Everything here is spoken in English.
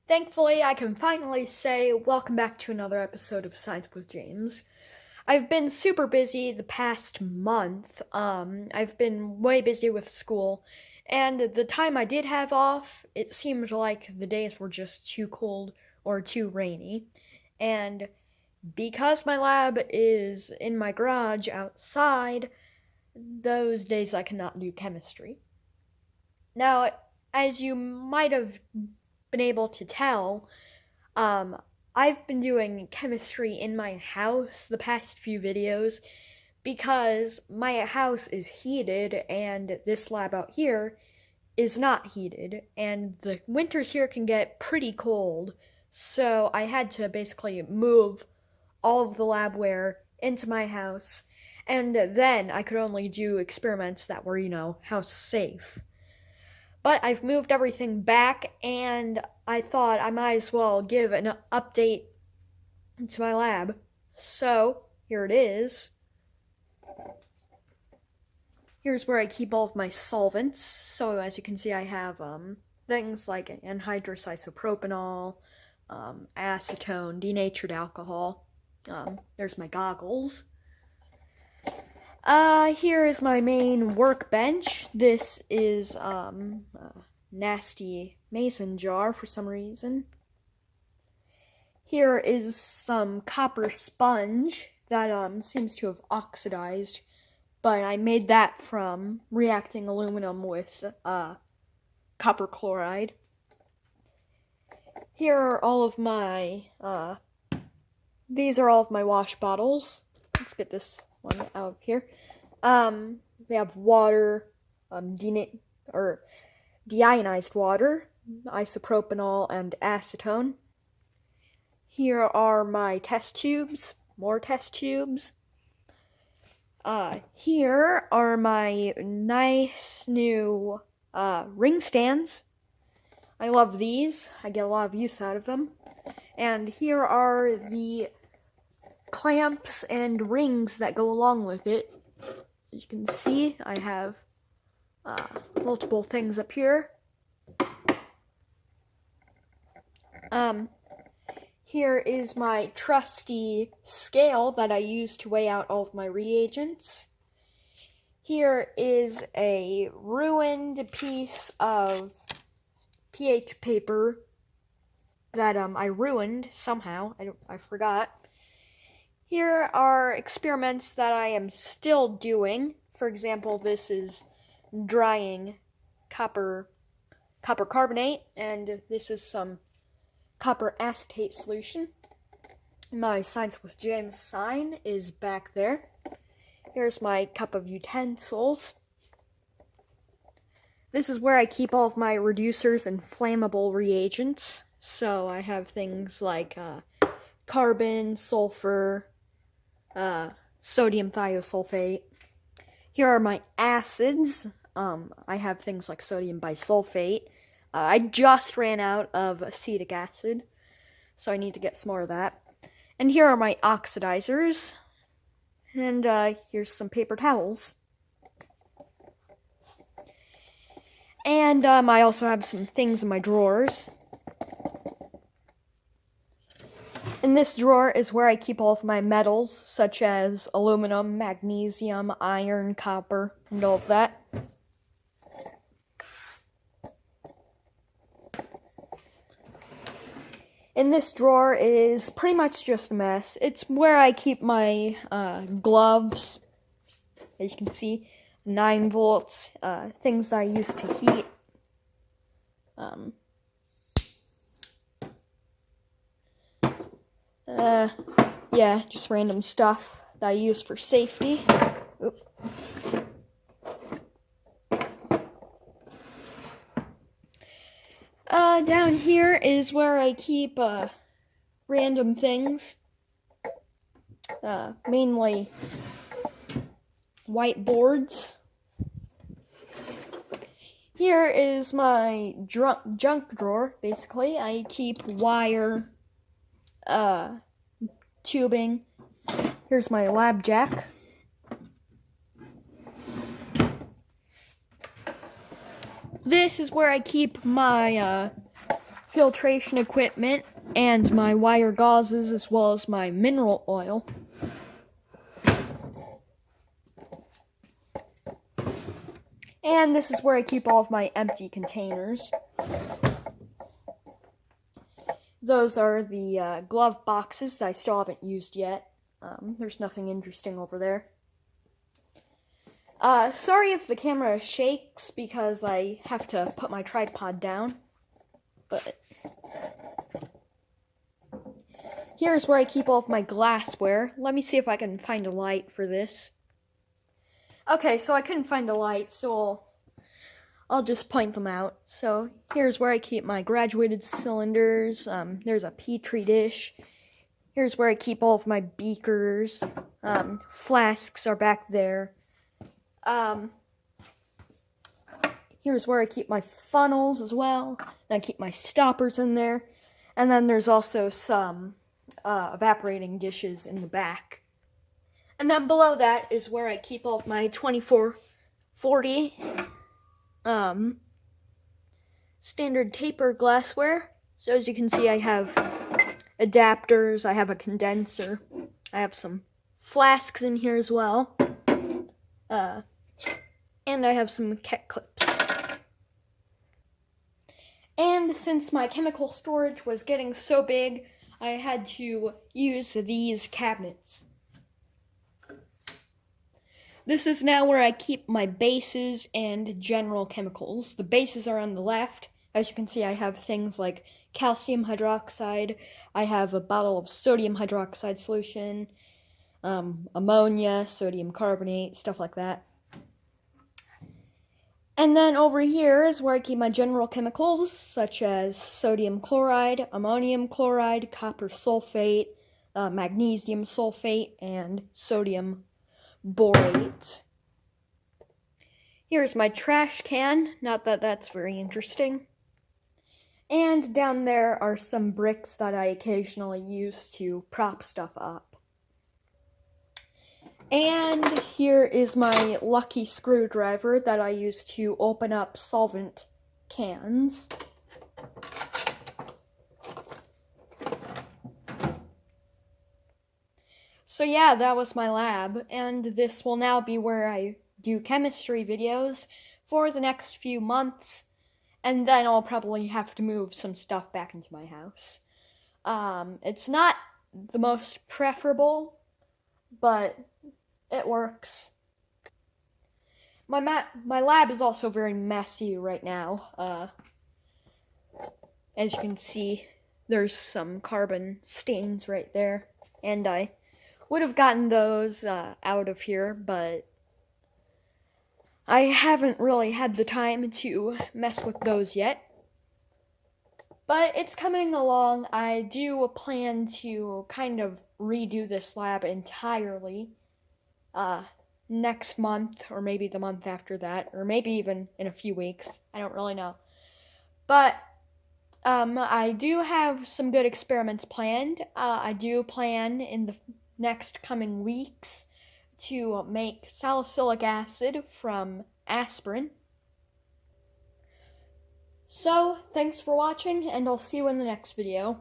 Thankfully, I can finally say welcome back to another episode of Science with James. I've been super busy the past month. I've been way busy with school, and the time I did have off, it seemed like the days were just too cold or too rainy. And because my lab is in my garage outside, those days I cannot do chemistry. Now, as you might have been able to tell, I've been doing chemistry in my house the past few videos because my house is heated and this lab out here is not heated, and the winters here can get pretty cold, so I had to basically move all of the labware into my house, and then I could only do experiments that were, house safe. But I've moved everything back, and I thought I might as well give an update to my lab. So, here it is. Here's where I keep all of my solvents. So, as you can see, I have things like anhydrous isopropanol, acetone, denatured alcohol. There's my goggles. Here is my main workbench. This is, a nasty mason jar for some reason. Here is some copper sponge that, seems to have oxidized, but I made that from reacting aluminum with, copper chloride. Here are all of my, these are all of my wash bottles. Let's get this one out of here. They have water, deionized water, isopropanol, and acetone. Here are my test tubes, more test tubes. Here are my nice new ring stands. I love these. I get a lot of use out of them. And here are the clamps and rings that go along with it. As you can see, I have multiple things up here. Here is my trusty scale that I use to weigh out all of my reagents. Here is a ruined piece of pH paper that I ruined somehow. I forgot. Here are experiments that I am still doing. For example, this is drying copper carbonate, and this is some copper acetate solution. My Science with James sign is back there. Here's my cup of utensils. This is where I keep all of my reducers and flammable reagents. So I have things like carbon, sulfur, sodium thiosulfate. Here are my acids. I have things like sodium bisulfate. I just ran out of acetic acid, so I need to get some more of that. And here are my oxidizers. And here's some paper towels. And I also have some things in my drawers. In this drawer is where I keep all of my metals, such as aluminum, magnesium, iron, copper, and all of that. In this drawer is pretty much just a mess. It's where I keep my gloves, as you can see, 9 volts, things that I use to heat. Yeah, just random stuff that I use for safety. Oop. Down here is where I keep, random things. Mainly whiteboards. Here is my junk drawer, basically. I keep wire, tubing. Here's my lab jack. This is where I keep my filtration equipment and my wire gauzes as well as my mineral oil. And this is where I keep all of my empty containers. Those are the glove boxes that I still haven't used yet. There's nothing interesting over there. Sorry if the camera shakes because I have to put my tripod down. But here's where I keep all of my glassware. Let me see if I can find a light for this. Okay, so I couldn't find a light, so I'll just point them out. So here's where I keep my graduated cylinders. There's a Petri dish. Here's where I keep all of my beakers. Flasks are back there. Here's where I keep my funnels as well. And I keep my stoppers in there. And then there's also some evaporating dishes in the back. And then below that is where I keep all of my 2440 standard taper glassware. So as you can see, I have adapters, I have a condenser, I have some flasks in here as well, and I have some ket clips. And since my chemical storage was getting so big, I had to use these cabinets. This is now where I keep my bases and general chemicals. The bases are on the left. As you can see, I have things like calcium hydroxide. I have a bottle of sodium hydroxide solution, ammonia, sodium carbonate, stuff like that. And then over here is where I keep my general chemicals, such as sodium chloride, ammonium chloride, copper sulfate, magnesium sulfate, and sodium borate. Here's my trash can, not that that's very interesting. And down there are some bricks that I occasionally use to prop stuff up. And here is my lucky screwdriver that I use to open up solvent cans. So yeah, that was my lab, and this will now be where I do chemistry videos for the next few months, and then I'll probably have to move some stuff back into my house. It's not the most preferable, but it works. My lab is also very messy right now. As you can see, there's some carbon stains right there, and I would have gotten those out of here, but I haven't really had the time to mess with those yet. But it's coming along. I do plan to kind of redo this lab entirely next month, or maybe the month after that, or maybe even in a few weeks. I don't really know. But I do have some good experiments planned. I do plan in the next coming weeks to make salicylic acid from aspirin. So, thanks for watching, and I'll see you in the next video.